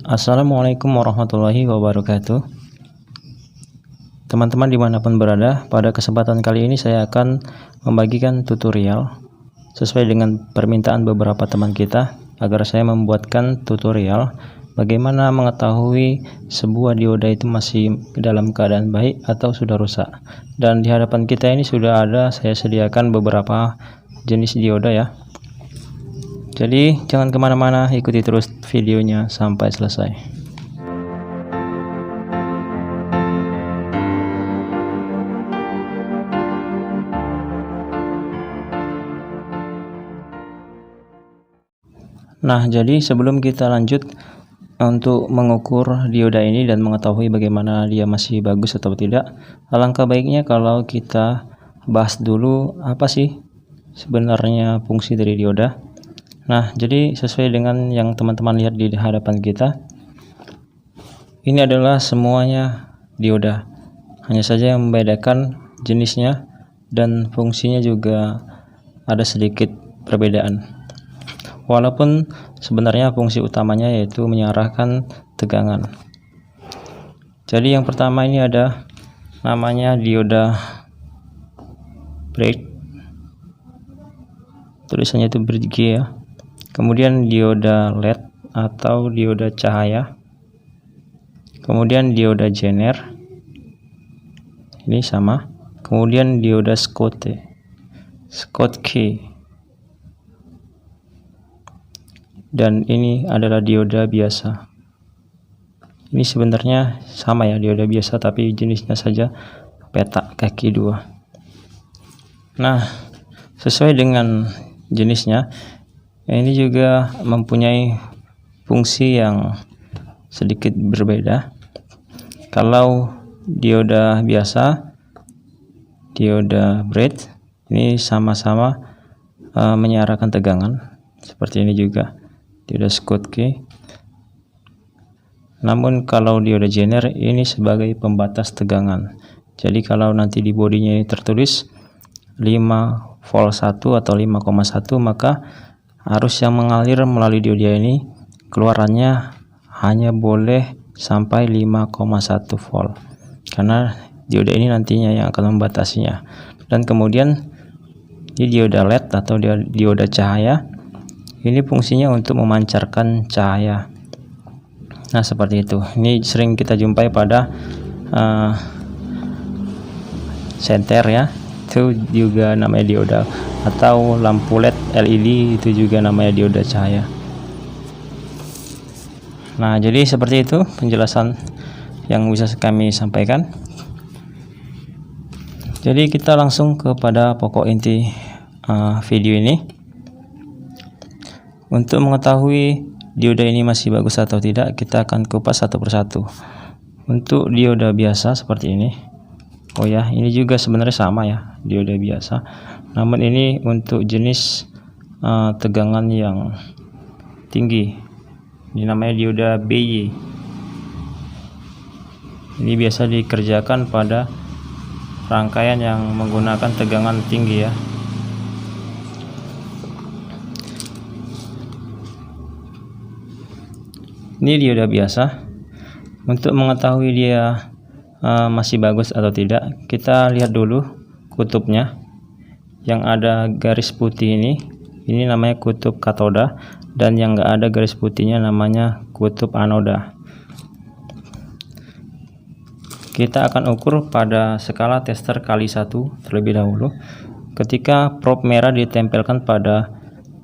Assalamualaikum warahmatullahi wabarakatuh. Teman-teman dimanapun berada, pada kesempatan kali ini saya akan membagikan tutorial sesuai dengan permintaan beberapa teman kita agar saya membuatkan tutorial bagaimana mengetahui sebuah dioda itu masih dalam keadaan baik atau sudah rusak. Dan di hadapan kita ini sudah ada, saya sediakan beberapa jenis dioda ya. Jadi jangan kemana-mana, ikuti terus videonya sampai selesai. Nah, jadi sebelum kita lanjut untuk mengukur dioda ini dan mengetahui bagaimana dia masih bagus atau tidak, alangkah baiknya kalau kita bahas dulu apa sih sebenarnya fungsi dari dioda. Nah, jadi sesuai dengan yang teman-teman lihat di hadapan kita, ini adalah semuanya dioda. Hanya saja yang membedakan jenisnya dan fungsinya juga ada sedikit perbedaan. Walaupun sebenarnya fungsi utamanya yaitu mengarahkan tegangan. Jadi yang pertama ini ada namanya dioda break. Tulisannya itu G ya. Kemudian dioda LED atau dioda cahaya. Kemudian dioda Zener. Ini sama. Kemudian dioda Schottky. Dan ini adalah dioda biasa. Ini sebenarnya sama ya, dioda biasa tapi jenisnya saja petak kaki 2. Nah, sesuai dengan jenisnya, ini juga mempunyai fungsi yang sedikit berbeda. Kalau dioda biasa, dioda bright, ini sama-sama mengarahkan tegangan. Seperti ini juga dioda Schottky. Namun kalau dioda Zener ini sebagai pembatas tegangan. Jadi kalau nanti di bodinya ini tertulis 5 volt 1 atau 5,1, maka arus yang mengalir melalui dioda ini keluarannya hanya boleh sampai 5,1 volt, karena dioda ini nantinya yang akan membatasinya. Dan kemudian di dioda LED atau dioda cahaya, ini fungsinya untuk memancarkan cahaya. Nah, seperti itu. Ini sering kita jumpai pada senter ya, itu juga namanya dioda, atau lampu LED itu juga namanya dioda cahaya. Nah, jadi seperti itu penjelasan yang bisa kami sampaikan. Jadi kita langsung kepada pokok inti video ini. Untuk mengetahui dioda ini masih bagus atau tidak, kita akan kupas satu persatu. Untuk dioda biasa seperti ini, oh ya, ini juga sebenarnya sama ya, dioda biasa. Namun ini untuk jenis tegangan yang tinggi. Ini namanya dioda BY. Ini biasa dikerjakan pada rangkaian yang menggunakan tegangan tinggi ya. Ini dioda biasa. Untuk mengetahui dia masih bagus atau tidak, kita lihat dulu kutubnya. Yang ada garis putih ini namanya kutub katoda, dan yang enggak ada garis putihnya namanya kutub anoda. Kita akan ukur pada skala tester kali 1 terlebih dahulu. Ketika probe merah ditempelkan pada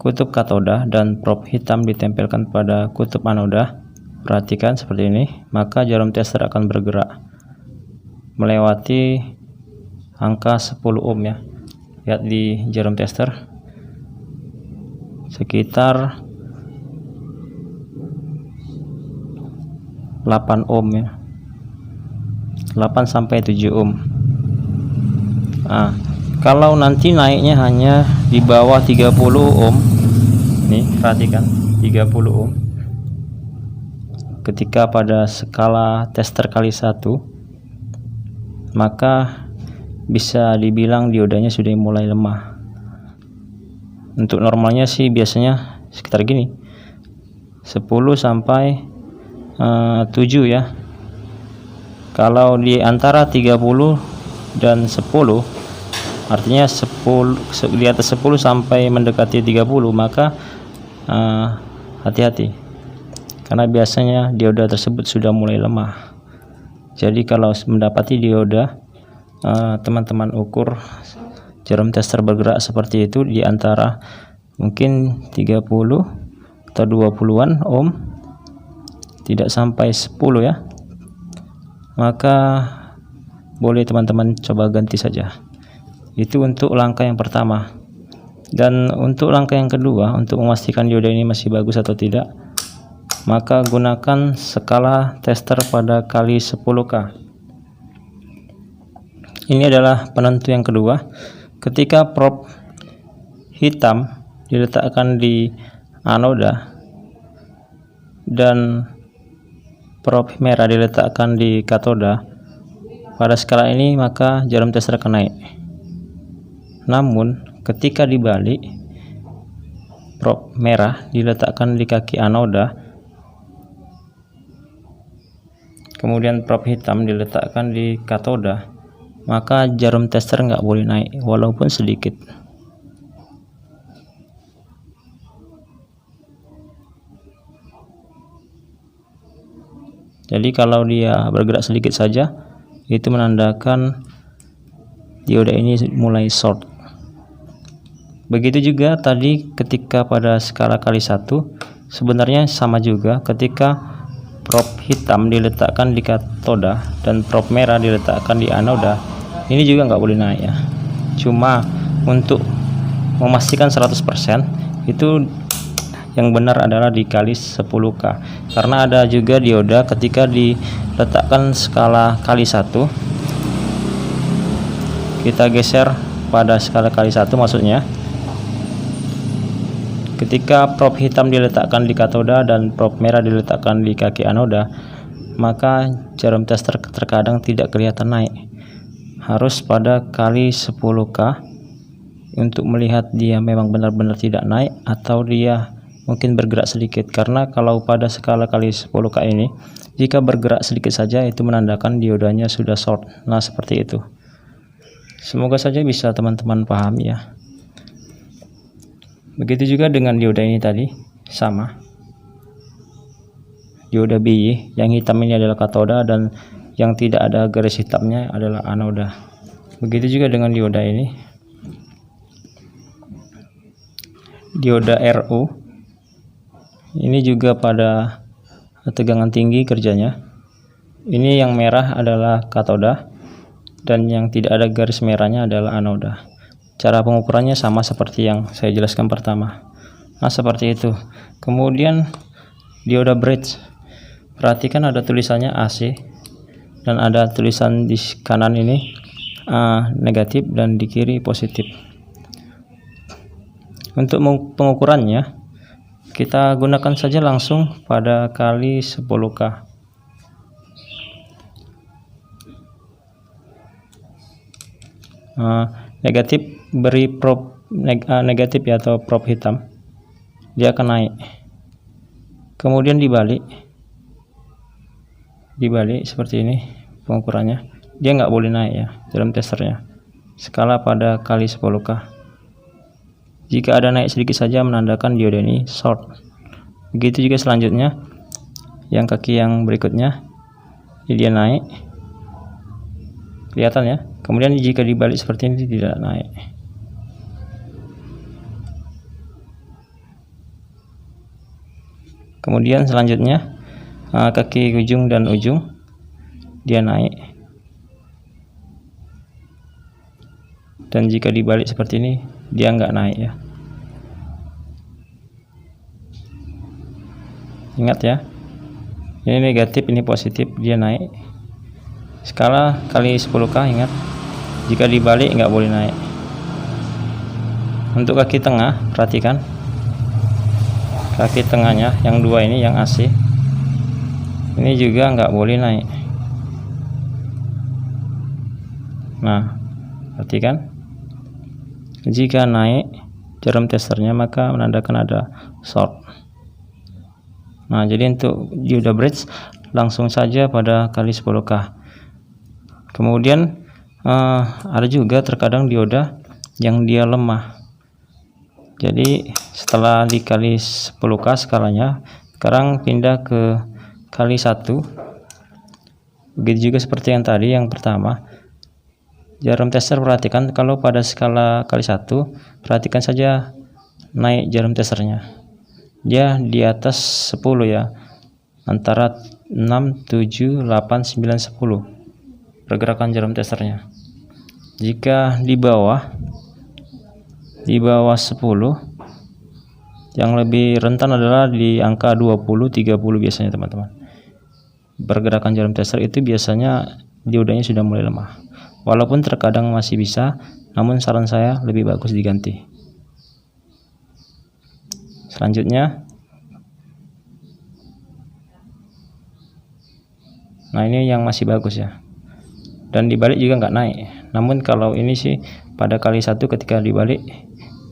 kutub katoda dan probe hitam ditempelkan pada kutub anoda, perhatikan seperti ini, maka jarum tester akan bergerak melewati angka 10 ohm ya. Lihat di jarum tester sekitar 8 ohm ya, 8 sampai 7 ohm. Nah, kalau nanti naiknya hanya di bawah 30 ohm, nih perhatikan 30 ohm ketika pada skala tester kali 1, maka bisa dibilang diodanya sudah mulai lemah. Untuk normalnya sih biasanya sekitar gini, 10 sampai 7 ya. Kalau di antara 30 dan 10, artinya 10 di atas 10 sampai mendekati 30, maka hati-hati, karena biasanya dioda tersebut sudah mulai lemah. Jadi kalau mendapati dioda teman-teman ukur jarum tester bergerak seperti itu di antara mungkin 30 atau 20-an ohm, tidak sampai 10 ya, maka boleh teman-teman coba ganti saja. Itu untuk langkah yang pertama. Dan untuk langkah yang kedua, untuk memastikan dioda ini masih bagus atau tidak, maka gunakan skala tester pada kali 10K. Ini adalah penentu yang kedua. Ketika probe hitam diletakkan di anoda dan probe merah diletakkan di katoda pada skala ini, maka jarum tester akan naik. Namun ketika dibalik, probe merah diletakkan di kaki anoda, kemudian probe hitam diletakkan di katoda, maka jarum tester nggak boleh naik walaupun sedikit. Jadi kalau dia bergerak sedikit saja, itu menandakan dioda ini mulai short. Begitu juga tadi ketika pada skala kali 1, sebenarnya sama juga. Ketika probe hitam diletakkan di katoda dan probe merah diletakkan di anoda, ini juga nggak boleh naik ya. Cuma untuk memastikan 100%, itu yang benar adalah dikali 10K, karena ada juga dioda ketika diletakkan skala kali 1, kita geser pada skala kali 1, maksudnya ketika probe hitam diletakkan di katoda dan probe merah diletakkan di kaki anoda, maka jarum tester terkadang tidak kelihatan naik. Harus pada kali 10K untuk melihat dia memang benar-benar tidak naik atau dia mungkin bergerak sedikit. Karena kalau pada skala kali 10K ini, jika bergerak sedikit saja itu menandakan diodanya sudah short. Nah, seperti itu. Semoga saja bisa teman-teman pahami ya. Begitu juga dengan dioda ini tadi, sama. Dioda BY, yang hitam ini adalah katoda dan yang tidak ada garis hitamnya adalah anoda. Begitu juga dengan dioda ini. Dioda RU ini juga pada tegangan tinggi kerjanya. Ini yang merah adalah katoda dan yang tidak ada garis merahnya adalah anoda. Cara pengukurannya sama seperti yang saya jelaskan pertama. Nah, seperti itu. Kemudian dioda bridge, perhatikan ada tulisannya AC dan ada tulisan di kanan ini negatif dan di kiri positif. Untuk pengukurannya, kita gunakan saja langsung pada kali 10K. Negatif beri probe negatif ya, atau probe hitam, dia akan naik. Kemudian dibalik seperti ini pengukurannya, dia nggak boleh naik ya dalam testernya. Skala pada kali 10K. Jika ada naik sedikit saja menandakan dioda ini short. Begitu juga selanjutnya, yang kaki yang berikutnya, ini dia naik, kelihatan ya. Kemudian jika dibalik seperti ini tidak naik. Kemudian selanjutnya kaki ujung dan ujung dia naik, dan jika dibalik seperti ini dia nggak naik ya. Ingat ya, ini negatif, ini positif, dia naik. Skala kali 10K, ingat, jika dibalik nggak boleh naik. Untuk kaki tengah, perhatikan kaki tengahnya yang dua ini, yang AC, ini juga nggak boleh naik. Nah, perhatikan, jika naik jarum testernya maka menandakan ada short. Nah, jadi untuk dioda bridge langsung saja pada kali 10K. Kemudian ada juga terkadang dioda yang dia lemah. Jadi setelah dikali 10K skalanya, sekarang pindah ke kali 1. Begitu juga seperti yang tadi, yang pertama. Jarum tester perhatikan kalau pada skala kali 1, perhatikan saja naik jarum testernya. Dia di atas 10 ya. Antara 6, 7, 8, 9, 10. Pergerakan jarum testernya. Jika di bawah 10, yang lebih rentan adalah di angka 20, 30 biasanya teman-teman. Pergerakan jarum tester itu biasanya diodanya sudah mulai lemah. Walaupun terkadang masih bisa, namun saran saya lebih bagus diganti. Selanjutnya, nah ini yang masih bagus ya, dan dibalik juga nggak naik. Namun kalau ini sih pada kali 1 ketika dibalik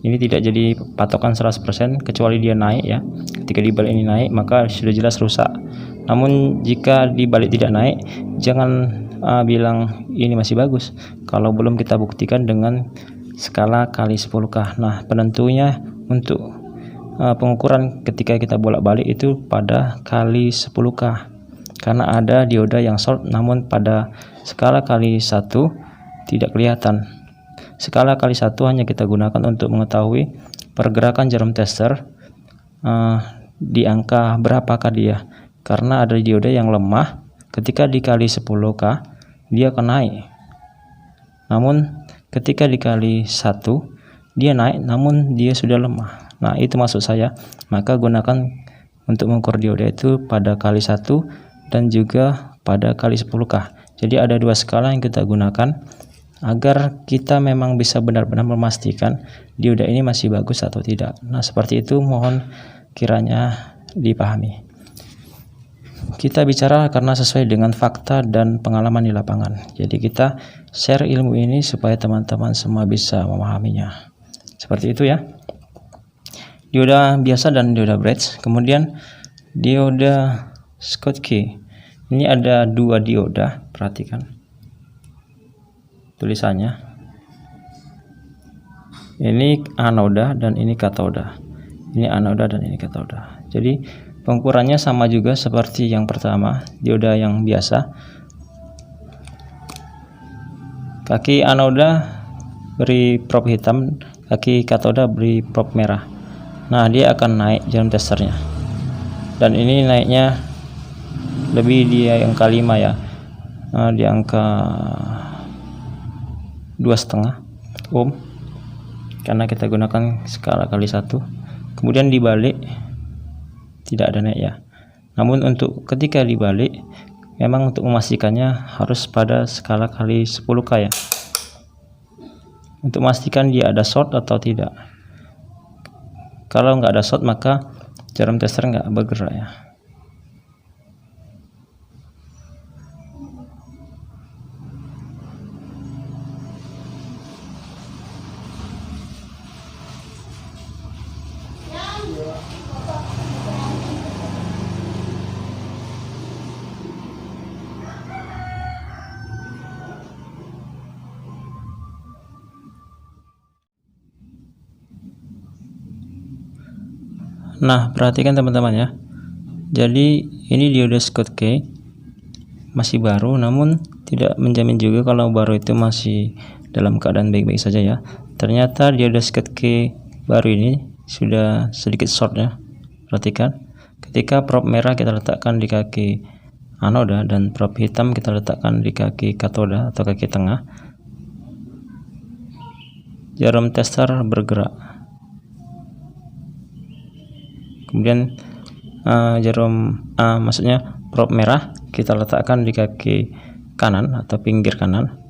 ini tidak jadi patokan 100%, kecuali dia naik ya. Ketika dibalik ini naik maka sudah jelas rusak. Namun jika dibalik tidak naik, jangan bilang ini masih bagus kalau belum kita buktikan dengan skala kali 10K. Nah, penentunya untuk pengukuran ketika kita bolak-balik itu pada kali 10K, karena ada dioda yang short namun pada skala kali 1 tidak kelihatan. Skala kali 1 hanya kita gunakan untuk mengetahui pergerakan jarum tester di angka berapakah dia, karena ada dioda yang lemah ketika dikali 10K dia akan naik, namun ketika dikali 1 dia naik namun dia sudah lemah. Nah, itu maksud saya. Maka gunakan untuk mengukur dioda itu pada kali 1 dan juga pada kali 10K. Jadi ada dua skala yang kita gunakan agar kita memang bisa benar-benar memastikan dioda ini masih bagus atau tidak. Nah, seperti itu, mohon kiranya dipahami. Kita bicara karena sesuai dengan fakta dan pengalaman di lapangan. Jadi kita share ilmu ini supaya teman-teman semua bisa memahaminya. Seperti itu ya. Dioda biasa dan dioda bridge. Kemudian dioda Schottky. Ini ada dua dioda, perhatikan tulisannya. Ini anoda dan ini katoda. Ini anoda dan ini katoda. Jadi pengukurannya sama juga seperti yang pertama, dioda yang biasa. Kaki anoda beri prop hitam, kaki katoda beri prop merah. Nah, dia akan naik jarum testernya. Dan ini naiknya lebih di angka 5 ya. Nah, di angka 2,5 ohm karena kita gunakan skala kali 1. Kemudian dibalik tidak ada naik ya. Namun untuk ketika dibalik memang untuk memastikannya harus pada skala kali 10K ya, untuk memastikan dia ada short atau tidak. Kalau nggak ada short maka jarum tester nggak bergerak ya. Nah, perhatikan teman-teman ya. Jadi ini dioda Schottky masih baru, namun tidak menjamin juga kalau baru itu masih dalam keadaan baik-baik saja ya. Ternyata dioda Schottky baru ini sudah sedikit short ya. Perhatikan, ketika prop merah kita letakkan di kaki anoda dan prop hitam kita letakkan di kaki katoda atau kaki tengah, jarum tester bergerak. Kemudian maksudnya prop merah kita letakkan di kaki kanan atau pinggir kanan,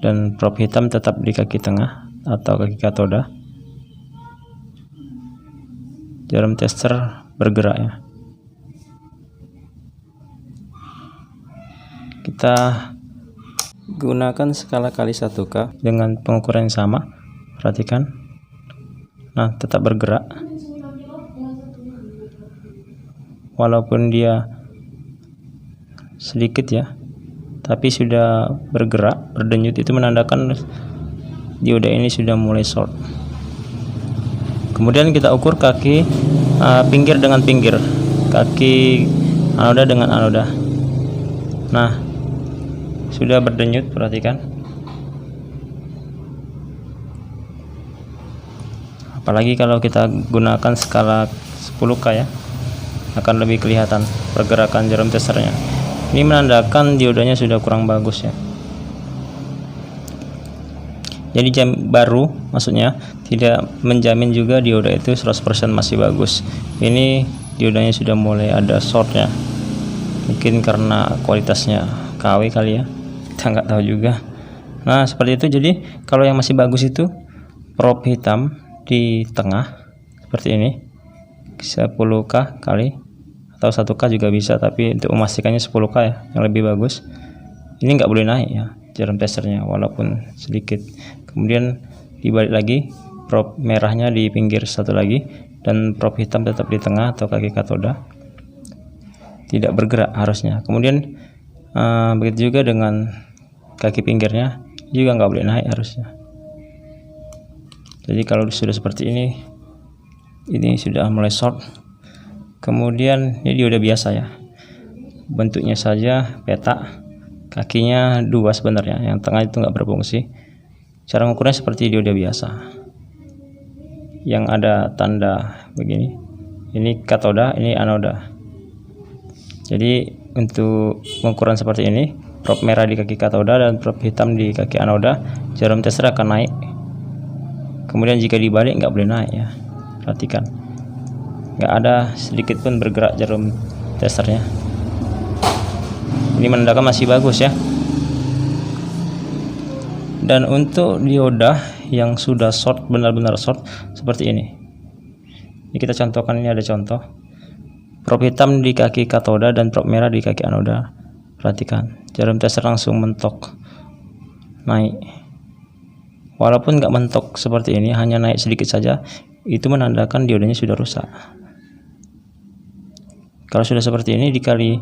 dan prop hitam tetap di kaki tengah atau kaki katoda. Jarum tester bergerak ya. Kita gunakan skala kali 1K dengan pengukuran yang sama. Perhatikan. Nah, tetap bergerak. walaupun dia sedikit ya, tapi sudah bergerak, berdenyut, itu menandakan dioda ini sudah mulai short. Kemudian kita ukur kaki pinggir dengan pinggir, kaki anoda dengan anoda. Nah, sudah berdenyut, perhatikan. Apalagi kalau kita gunakan skala 10K ya, akan lebih kelihatan pergerakan jarum testernya. Ini menandakan diodanya sudah kurang bagus ya. Jadi baru, maksudnya tidak menjamin juga dioda itu 100% masih bagus. Ini diodanya sudah mulai ada shortnya, mungkin karena kualitasnya KW kali ya, kita nggak tahu juga. Nah seperti itu. Jadi kalau yang masih bagus itu probe hitam di tengah seperti ini, 10K kali atau 1K juga bisa, tapi untuk memastikannya 10K ya yang lebih bagus. Ini nggak boleh naik ya jarum testernya walaupun sedikit. Kemudian dibalik lagi, probe merahnya di pinggir satu lagi, dan probe hitam tetap di tengah atau kaki katoda, tidak bergerak harusnya. Kemudian begitu juga dengan kaki pinggirnya, juga nggak boleh naik harusnya. Jadi kalau sudah seperti ini sudah mulai short. Kemudian ini dioda biasa ya, bentuknya saja petak, kakinya dua sebenarnya, yang tengah itu nggak berfungsi. Cara mengukurnya seperti dioda biasa yang ada tanda begini, ini katoda, ini anoda. Jadi untuk pengukuran seperti ini, probe merah di kaki katoda dan probe hitam di kaki anoda, jarum tester akan naik. Kemudian jika dibalik nggak boleh naik ya, perhatikan, nggak ada sedikit pun bergerak jarum testernya. Ini menandakan masih bagus ya. Dan untuk dioda yang sudah short, benar-benar short seperti ini kita contohkan. Ini ada contoh probe hitam di kaki katoda dan probe merah di kaki anoda. Perhatikan, jarum tester langsung mentok naik. Walaupun nggak mentok seperti ini, hanya naik sedikit saja, itu menandakan diodanya sudah rusak. Kalau sudah seperti ini dikali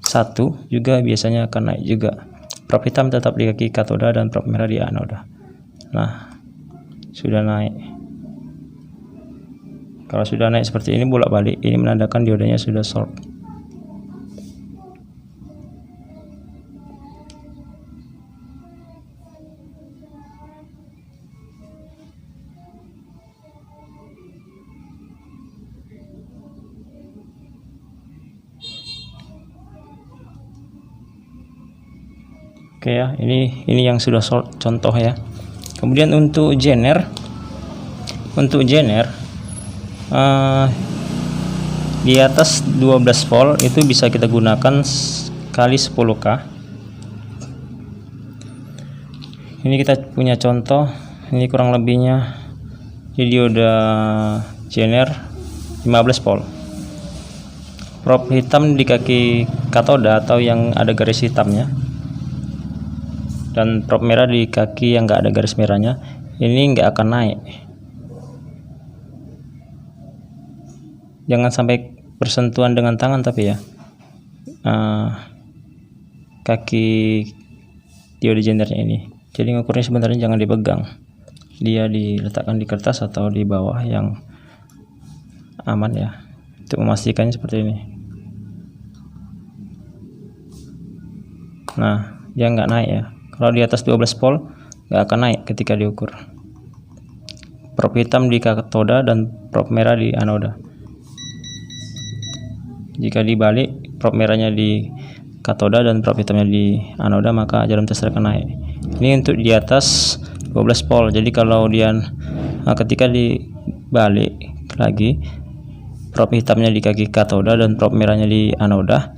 1 juga biasanya akan naik juga. Probe hitam tetap di kaki katoda dan probe merah di anoda. Nah, sudah naik. Kalau sudah naik seperti ini bolak-balik, ini menandakan diodanya sudah short. Oke ya, ini yang sudah short contoh ya. Kemudian untuk jener di atas 12 volt itu bisa kita gunakan kali 10K. Ini kita punya contoh, ini kurang lebihnya. Jadi dioda jener 15 volt. Probe hitam di kaki katoda atau yang ada garis hitamnya, dan probe merah di kaki yang enggak ada garis merahnya, ini enggak akan naik. Jangan sampai bersentuhan dengan tangan tapi ya, kaki dioda jenernya ini. Jadi ngukurnya sebenarnya jangan dipegang, dia diletakkan di kertas atau di bawah yang aman ya, untuk memastikannya seperti ini. Nah, dia nggak naik ya. Kalau di atas 12 volt nggak akan naik ketika diukur. Probe hitam di katoda dan probe merah di anoda. Jika dibalik, probe merahnya di katoda dan probe hitamnya di anoda, maka jarum tester akan naik. Ini untuk di atas 12 volt. Jadi kalau dia ketika dibalik lagi, probe hitamnya di kaki katoda dan probe merahnya di anoda,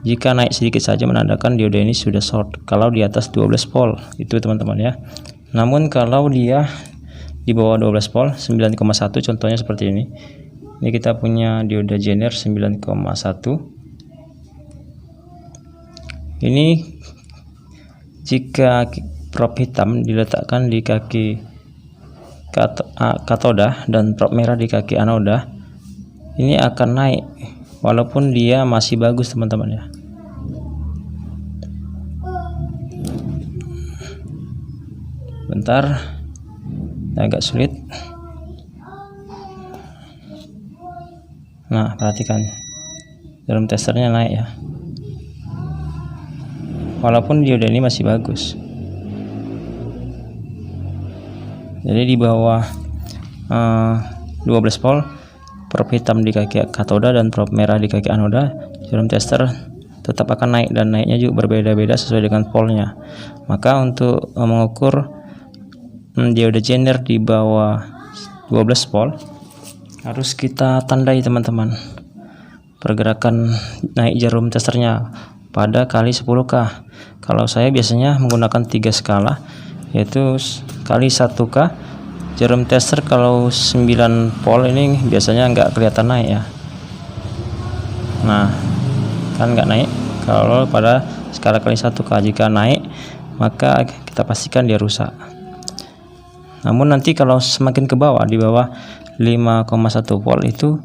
jika naik sedikit saja menandakan dioda ini sudah short kalau di atas 12 volt itu teman-teman ya. Namun kalau dia di bawah 12 volt 9,1 contohnya seperti ini. Ini kita punya dioda jener 9,1. Ini jika probe hitam diletakkan di kaki katoda dan probe merah di kaki anoda, ini akan naik walaupun dia masih bagus teman-teman ya. Bentar, agak sulit. Nah, perhatikan jarum testernya naik ya, walaupun dioda ini masih bagus. Jadi di bawah 12 volt, probe hitam di kaki katoda dan probe merah di kaki anoda, jarum tester tetap akan naik, dan naiknya juga berbeda-beda sesuai dengan voltnya. Maka untuk mengukur dioda zener di bawah 12 volt harus kita tandai teman-teman pergerakan naik jarum testernya pada kali 10K. Kalau saya biasanya menggunakan 3 skala, yaitu kali 1K. Jarum tester kalau 9 volt ini biasanya nggak kelihatan naik ya. Nah, kan nggak naik kalau pada skala kali 1K. Jika naik, maka kita pastikan dia rusak. Namun nanti kalau semakin ke bawah, di bawah 5,1 volt itu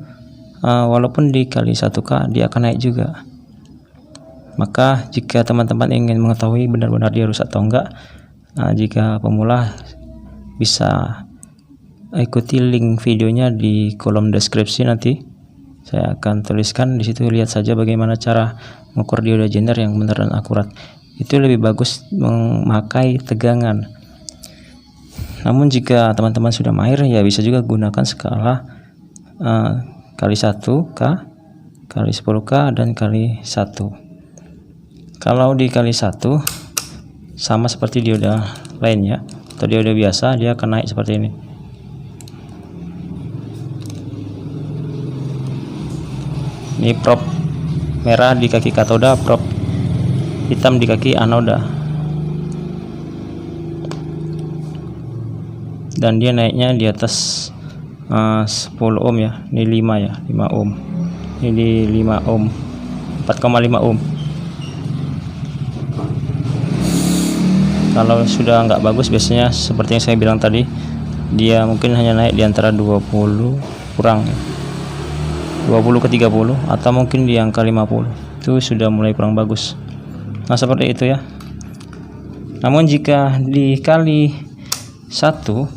walaupun dikali 1K dia akan naik juga. Maka jika teman-teman ingin mengetahui benar-benar dia rusak atau enggak, jika pemula bisa ikuti link videonya di kolom deskripsi, nanti saya akan tuliskan di situ. Lihat saja bagaimana cara mengukur dioda zener yang benar dan akurat. Itu lebih bagus memakai tegangan. Namun jika teman-teman sudah mahir, ya bisa juga gunakan skala kali 1K, kali 10K, dan kali 1. Kalau dikali 1 sama seperti dioda lainnya atau dioda biasa, dia akan naik seperti ini. Ini probe merah di kaki katoda, probe hitam di kaki anoda, dan dia naiknya di atas 10 ohm ya. Ini 5 ya, 5 ohm. Ini 5 ohm, 4,5 ohm. Kalau sudah nggak bagus, biasanya seperti yang saya bilang tadi, dia mungkin hanya naik di antara 20 kurang ya, 20 ke 30, atau mungkin di angka 50. Itu sudah mulai kurang bagus. Nah, seperti itu ya. Namun jika dikali 1,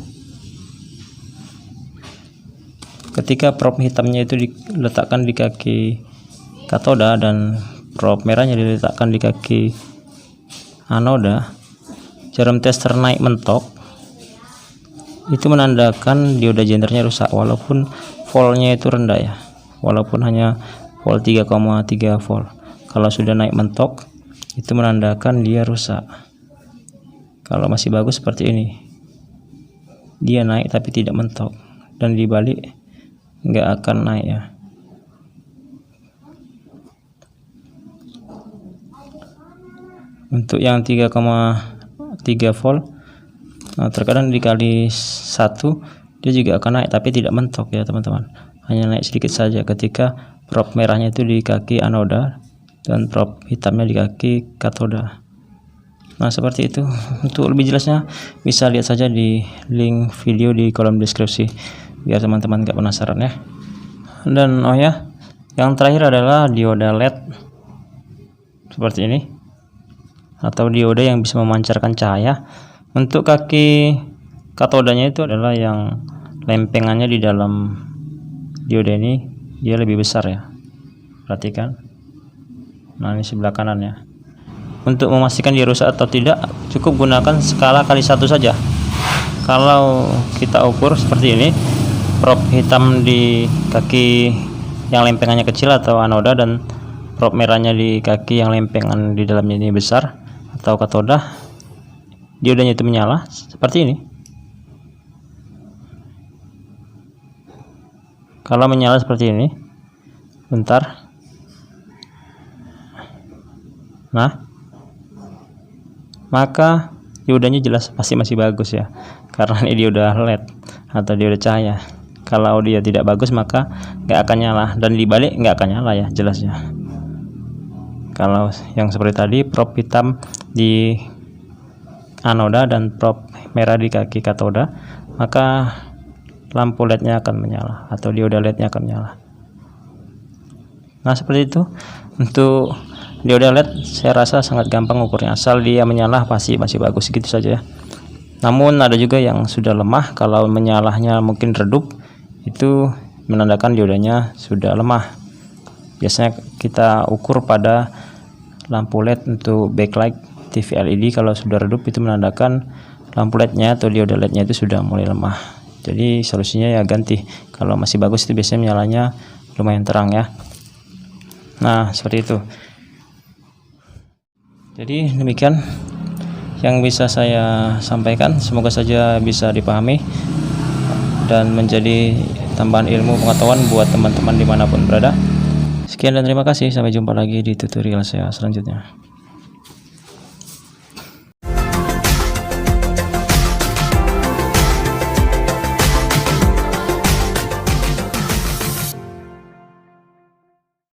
ketika probe hitamnya itu diletakkan di kaki katoda dan probe merahnya diletakkan di kaki anoda, jarum tester naik mentok, itu menandakan dioda zenernya rusak walaupun voltnya itu rendah ya, walaupun hanya volt 3,3 volt. Kalau sudah naik mentok, itu menandakan dia rusak. Kalau masih bagus seperti ini, dia naik tapi tidak mentok, dan dibalik nggak akan naik ya. Untuk yang 3,3 volt, terkadang dikali 1 dia juga akan naik tapi tidak mentok ya teman-teman, hanya naik sedikit saja ketika probe merahnya itu di kaki anoda dan probe hitamnya di kaki katoda. Nah, seperti itu. Untuk lebih jelasnya bisa lihat saja di link video di kolom deskripsi, biar teman-teman gak penasaran ya. Dan oh ya, yang terakhir adalah dioda LED seperti ini, atau dioda yang bisa memancarkan cahaya. Untuk kaki katodanya itu adalah yang lempengannya di dalam dioda ini, dia lebih besar ya, perhatikan. Nah, ini sebelah kanan ya. Untuk memastikan dia rusak atau tidak, cukup gunakan skala kali 1 saja. Kalau kita ukur seperti ini, probe hitam di kaki yang lempengannya kecil atau anoda, dan probe merahnya di kaki yang lempengan di dalamnya ini besar atau katoda, diodanya itu menyala seperti ini. Kalau menyala seperti ini, bentar. Nah, maka diodanya jelas pasti masih bagus ya, karena ini dioda LED atau dioda cahaya. Kalau dia tidak bagus, maka nggak akan nyala, dan dibalik nggak akan nyala ya, jelasnya. Kalau yang seperti tadi, probe hitam di anoda dan probe merah di kaki katoda, maka lampu LED-nya akan menyala atau dioda LED-nya akan menyala. Nah, seperti itu. Untuk dioda LED saya rasa sangat gampang ukurnya, asal dia menyala pasti masih bagus, gitu saja ya. Namun ada juga yang sudah lemah, kalau menyalahnya mungkin redup, itu menandakan diodanya sudah lemah. Biasanya kita ukur pada lampu LED untuk backlight TV LED, kalau sudah redup itu menandakan lampu LED-nya atau dioda LED-nya itu sudah mulai lemah. Jadi solusinya ya ganti. Kalau masih bagus itu biasanya nyalanya lumayan terang ya. Nah, seperti itu. Jadi demikian yang bisa saya sampaikan, semoga saja bisa dipahami dan menjadi tambahan ilmu pengetahuan buat teman-teman dimanapun berada. Sekian dan terima kasih, sampai jumpa lagi di tutorial saya selanjutnya.